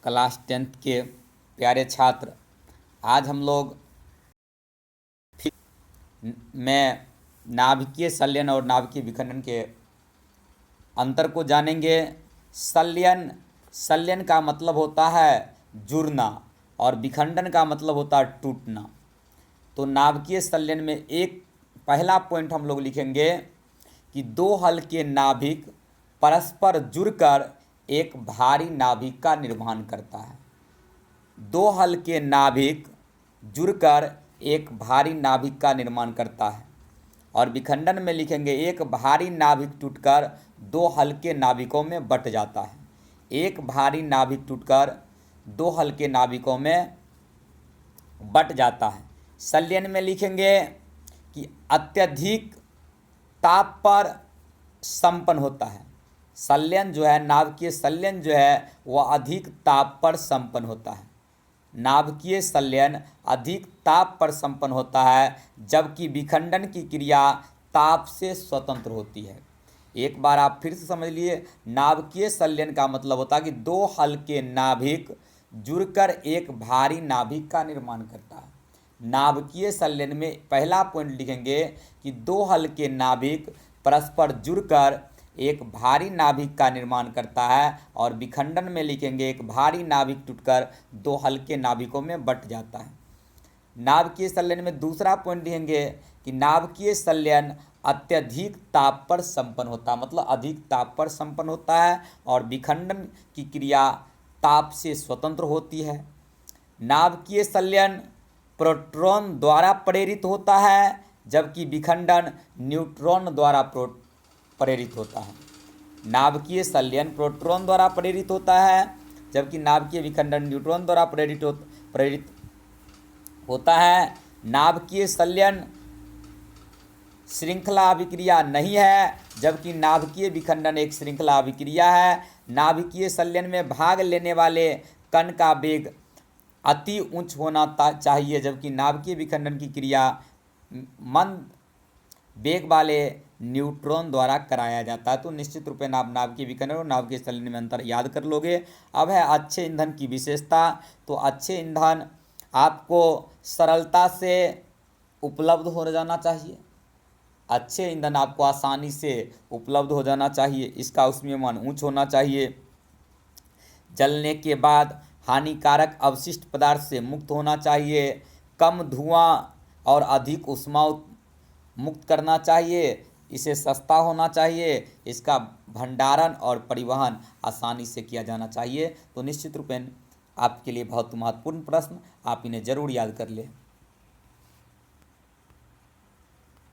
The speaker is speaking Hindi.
क्लास 10th के प्यारे छात्र, आज हम लोग में नाभिकीय संलयन और नाभिकीय विखंडन के अंतर को जानेंगे। संलयन का मतलब होता है जुड़ना और विखंडन का मतलब होता है टूटना। तो नाभिकीय संलयन में एक पहला पॉइंट हम लोग लिखेंगे कि दो हल्के नाभिक परस्पर जुड़कर एक भारी नाभिक का निर्माण करता है। दो हल्के नाभिक जुड़कर एक भारी नाभिक का निर्माण करता है। और विखंडन में लिखेंगे एक भारी नाभिक टूटकर दो हल्के नाभिकों में बंट जाता है। एक भारी नाभिक टूटकर दो हल्के नाभिकों में बंट जाता है। संलयन में लिखेंगे कि अत्यधिक ताप पर संपन्न होता है। संलयन जो है, नाभिकीय संलयन जो है वह अधिक ताप पर संपन्न होता है। नाभिकीय संलयन अधिक ताप पर संपन्न होता है, जबकि विखंडन की क्रिया ताप से स्वतंत्र होती है। एक बार आप फिर से समझ लिए, नाभिकीय संलयन का मतलब होता है कि दो हल्के नाभिक जुड़कर एक भारी नाभिक का निर्माण करता है। नाभिकीय संलयन में पहला पॉइंट लिखेंगे कि दो हल्के नाभिक परस्पर जुड़कर एक भारी नाभिक का निर्माण करता है। और विखंडन में लिखेंगे एक भारी नाभिक टूटकर दो हल्के नाभिकों में बंट जाता है। नाभिकीय संलयन में दूसरा पॉइंट लिखेंगे कि नाभिकीय संलयन अत्यधिक ताप पर संपन्न होता है, मतलब अधिक ताप पर संपन्न होता है। और विखंडन की क्रिया ताप से स्वतंत्र होती है। नाभिकीय संलयन प्रोटॉन द्वारा प्रेरित होता है, जबकि विखंडन न्यूट्रॉन द्वारा प्रेरित होता है। नाभिकीय संलयन प्रोटॉन द्वारा प्रेरित होता है, जबकि नाभिकीय विखंडन न्यूट्रॉन द्वारा प्रेरित होता है। नाभिकीय संलयन श्रृंखला अभिक्रिया नहीं है, जबकि नाभिकीय विखंडन एक श्रृंखला अभिक्रिया है। नाभिकीय संलयन में भाग लेने वाले कण का वेग अति उच्च होना चाहिए, जबकि नाभिकीय विखंडन की क्रिया मंद वेग वाले न्यूट्रॉन द्वारा कराया जाता है। तो निश्चित रूप से आप नाभिकीय विखंडन और नाभिकीय संलयन में अंतर याद कर लोगे। अब है अच्छे ईंधन की विशेषता। तो अच्छे ईंधन आपको सरलता से उपलब्ध हो जाना चाहिए। अच्छे ईंधन आपको आसानी से उपलब्ध हो जाना चाहिए। इसका ऊष्मीयमान उच्च होना चाहिए। जलने के बाद हानिकारक अवशिष्ट पदार्थ से मुक्त होना चाहिए। कम धुआं और अधिक ऊष्मा मुक्त करना चाहिए। इसे सस्ता होना चाहिए। इसका भंडारण और परिवहन आसानी से किया जाना चाहिए। तो निश्चित रूप से आपके लिए बहुत महत्वपूर्ण प्रश्न, आप इन्हें जरूर याद कर लें।